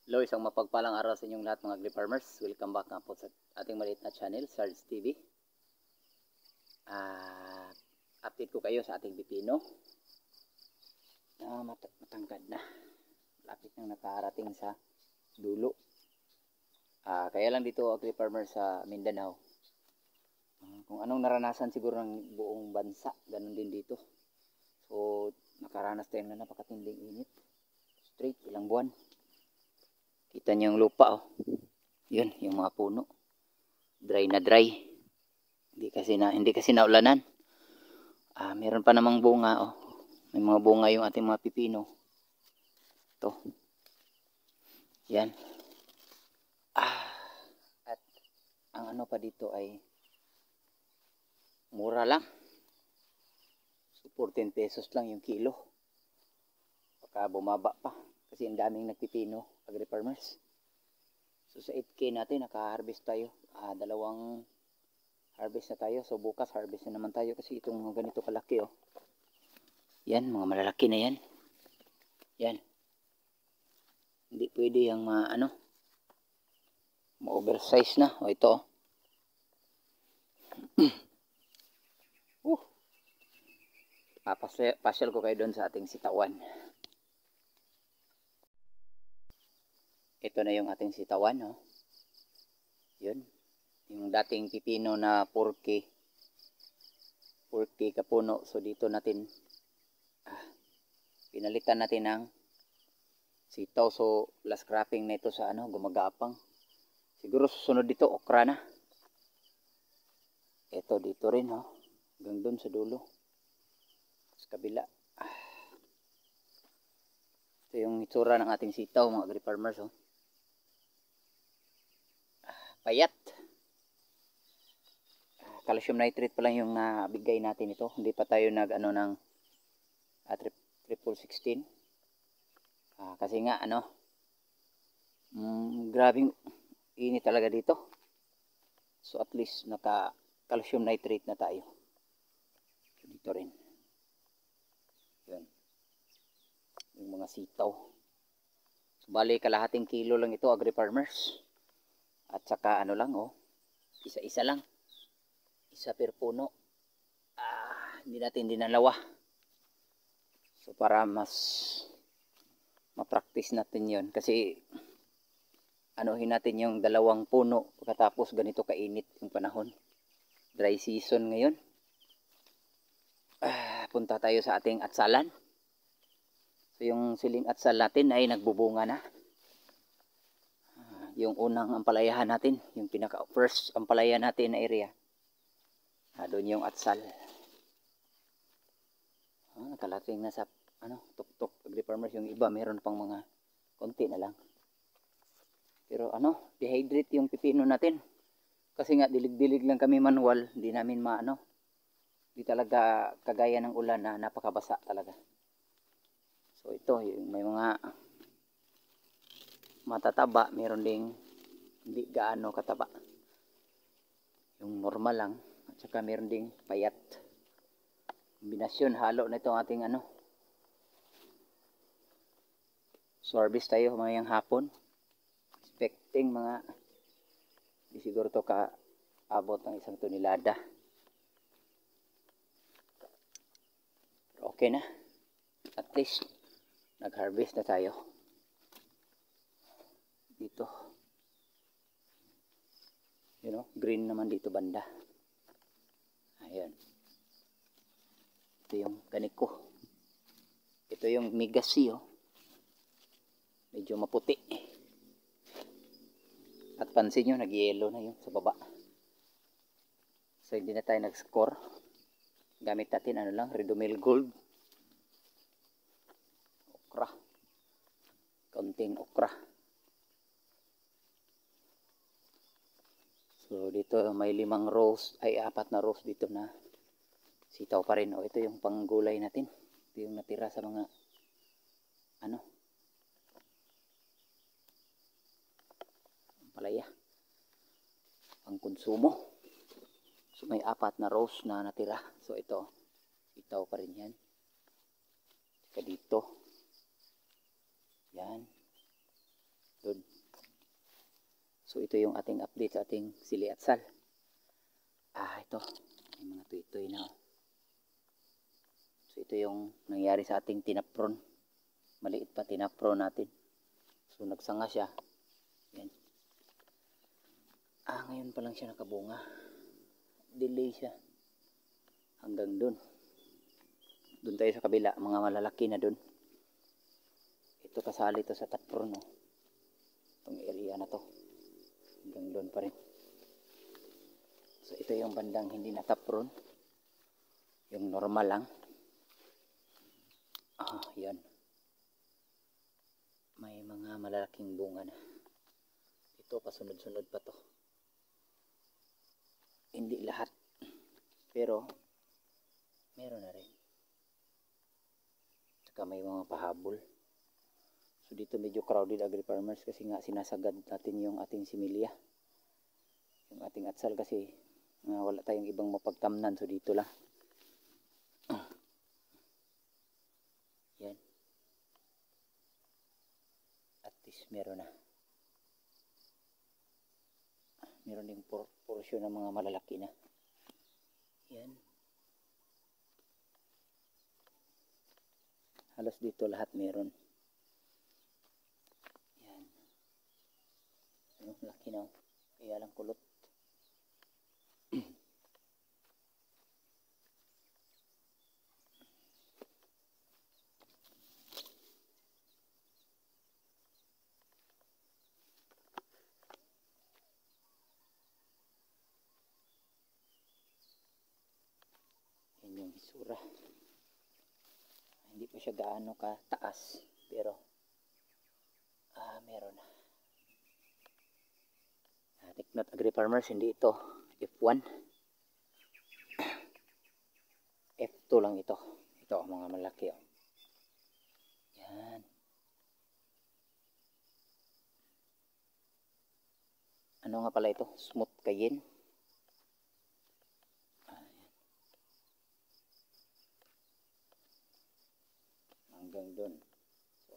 Hello, isang mapagpalang araw sa inyong lahat mga agri-farmers. Welcome back nga po sa ating maliit na channel, Sarge TV. Update ko kayo sa ating pipino na matangkad na. Malapit nang nakarating sa dulo. Kaya lang dito agri-farmers sa Mindanao. Kung anong naranasan siguro ng buong bansa, ganun din dito. So, nakaranas tayo na napakatinding init. Straight, ilang buwan. Kita niyo yung lupa, oh. Yun, yung mga puno. Dry na dry. Hindi kasi naulanan. Meron pa namang bunga, oh. May mga bunga yung ating mga pipino. Ito. Yan. At ang ano pa dito ay mura lang. So 14 pesos lang yung kilo. Baka bumaba pa. Kasi ang daming nagpipino, agri-farmers. So sa 8K natin, naka-harvest tayo. Dalawang harvest na tayo. So bukas harvest na naman tayo kasi itong mga ganito kalaki, oh. Yan, mga malalaki na yan. Yan. Hindi pwede yung ma-oversize na. O ito, oh. Pasyal ko kayo doon sa ating sitawan. Ito na yung ating sitawan, oh. Yun. Yung dating pipino na 4K kapuno. So dito natin pinalitan natin ng sitaw. So last cropping na ito sa gumagapang. Siguro susunod dito okra na. Ito dito rin, oh. Hanggang doon sa dulo. Sa kabila. Ito yung itsura ng ating sitaw mga agri-farmers, oh. Payat. Calcium nitrate pa lang yung nabigay natin ito. Hindi pa tayo ng triple 16. Kasi nga grabing init talaga dito. So at least naka calcium nitrate na tayo. Dito rin. Yun. Yung mga sitaw. So, bali kalahating kilo lang ito agri-farmers. At saka lang, oh. Isa-isa lang. Isa per puno. Hindi natin dinalawa. So para mas ma-practice natin yon. Kasi anuhin natin yung dalawang puno pagkatapos ganito kainit yung panahon. Dry season ngayon. Punta tayo sa ating atsalan. So yung siling atsal natin ay nagbubunga na. Yung unang ampalayahan natin, yung pinaka first ampalaya natin na area. Doon yung atsal. Nakalating na sa tuktok agri-farmers. Yung iba meron pang mga konti na lang. Pero dehydrate yung pipino natin. Kasi nga dilig-dilig lang kami manual, hindi namin hindi talaga kagaya ng ulan na napakabasa talaga. So ito, yung may mga matataba, meron ding hindi gaano kataba. Yung normal lang, at saka meron ding payat. Kombinasyon, halo na itong ating So harvest tayo mamayang hapon. Expecting di siguro to abot ng 1 tonelada. Pero okay na. At least nag-harvest na tayo. Dito. Green naman dito banda. Ayan. Ito yung ganiko. Ito yung migasi, oh. Medyo maputi. At pansin nyo, nag-yellow na yun sa baba. So hindi na tayo nag-score. Gamit natin Redomil Gold. Okra. Kaunting okra. So dito may 4 na rows dito na sitaw pa rin. Ito yung panggulay natin. Ito yung natira sa mga palaya. Pang konsumo. So may 4 na rows na natira. So ito, sitaw pa rin yan. Saka dito. Yan. Doon. So ito yung ating update sa ating sili at sal. Ito. May mga tuy-tuy na. So ito yung nangyari sa ating tinapron. Maliit pa tinapron natin. So nagsanga siya. Yan. Ngayon pa lang siya nakabunga. Delay siya. Hanggang dun. Dun tayo sa kabila. Mga malalaki na dun. Ito kasali to sa tapron. No? Itong area na to. Hanggang dun pa rin. So ito yung bandang hindi na tapron. Yung normal lang. Yan. May mga malalaking bunga na. Ito pasunod-sunod pa to. Hindi lahat. Pero meron na rin. Tsaka may mga pahabol. So dito medyo crowded agri-farmers kasi nga sinasagad natin yung ating similya. Yung ating atsal kasi wala tayong ibang mapagtamnan. So dito lang. Yan. At least meron na. Meron din porsyon ng mga malalaki na. Yan. Halos dito lahat meron. Yan. Laki na. Kaya lang kulot. Yung hisura, hindi pa siya gaano kataas pero meron na. Take note agri-farmers, hindi ito F1, F2 lang ito. Ito mga malaki. Yan. Ano nga pala ito? Smooth Cayenne. Hanggang doon. So,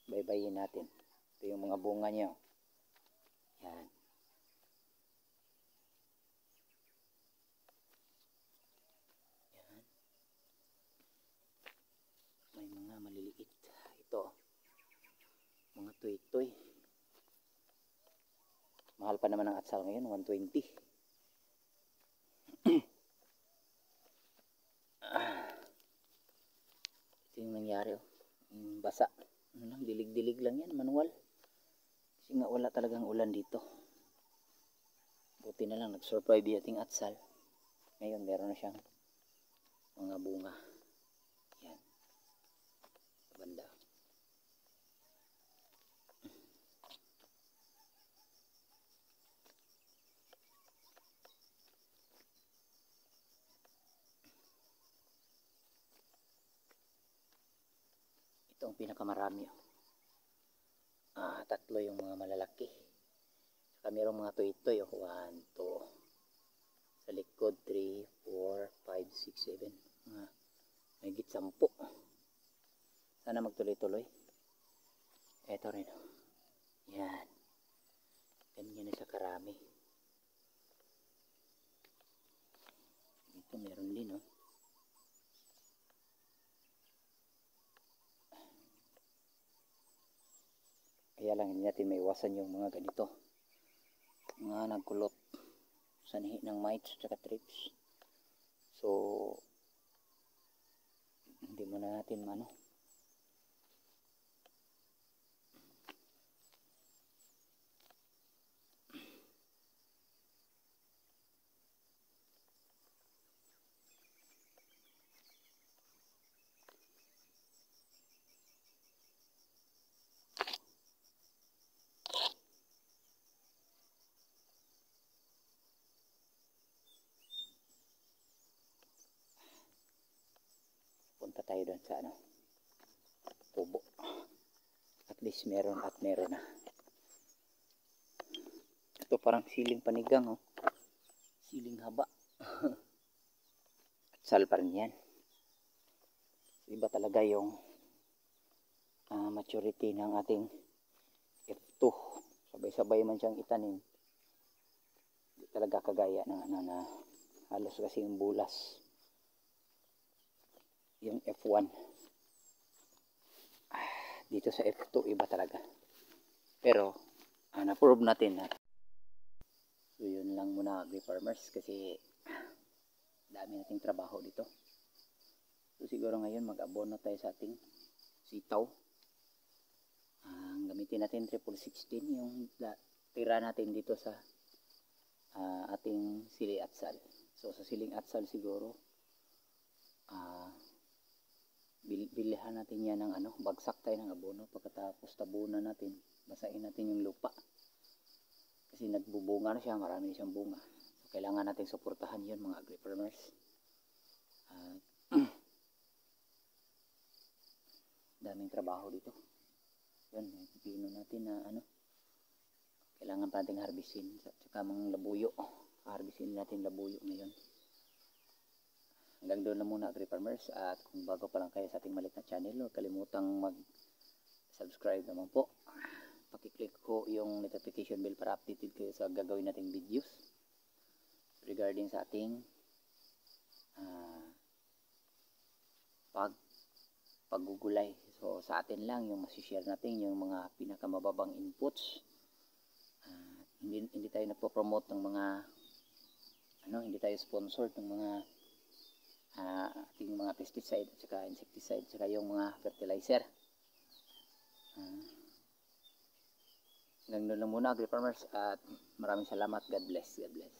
baybayin natin. Ito yung mga bunga niya. Yan. Yan. May mga maliliit. Ito. Mga tuy-tuy. Mahal pa naman ang atsal ngayon. 120. Ito yung nangyari. Basa. Dilig-dilig lang yan. Manual. Kasi nga wala talagang ulan dito. Buti na lang nag-survive yung ating atsal. Ngayon meron na siyang mga bunga. Yan. Sa banda. Ito ang pinakamarami. Tatlo yung mga malalaki. Saka mayroong mga tuy-tuy. 1, 2. Sa likod 3, 4, 5, 6, 7. May higit 10. Sana magtuloy-tuloy. Ito rin. Yan. Ganyan na siya karami. Ito meron din. Kaya lang hindi natin maiwasan yung mga ganito. Mga nagkulot. Sanhi ng mites at trips. So, hindi mo na natin punta tayo doon sa tubo. At least meron at meron na. Ito parang siling panigang. Siling haba. Atsal pa rin yan. Iba talaga yung maturity ng ating F2 sa sabay-sabay man siyang itanim. Hindi talaga kagaya ng ano na halos kasi yung bulas. Yung F1. Dito sa F2 iba talaga. Pero na-prove natin na. So yun lang muna agri-farmers kasi dami nating trabaho dito. So siguro ngayon mag-abono tayo sa ating sitaw. Gamitin natin 1616 yung tira natin dito sa ating sili atsal. So sa siling atsal siguro bilihan natin yan ng ano, bagsak tayo ng abono pagkatapos tabunan natin, basahin natin yung lupa. Kasi nagbubunga na siya, marami siyang bunga. So kailangan natin suportahan yun mga agri-farmers. Daming trabaho dito. Yun, may pipino natin na ano, kailangan pa natin harbisin. Tsaka mga labuyo, harbisin natin labuyo ngayon. Hanggang doon na muna agri-farmers. At kung bago pa lang kayo sa ating maliit na channel, huwag kalimutang mag-subscribe naman po. Pakiclick ko yung notification bell para updated kayo sa gagawin nating videos regarding sa ating paggugulay. So sa atin lang yung masishare natin yung mga pinakamababang inputs. Hindi tayo nagpo-promote ng mga hindi tayo sponsored ng mga ating mga pesticide at saka insecticide at saka yung mga fertilizer. Hanggang doon lang muna agri-farmers at maraming salamat. God bless. God bless.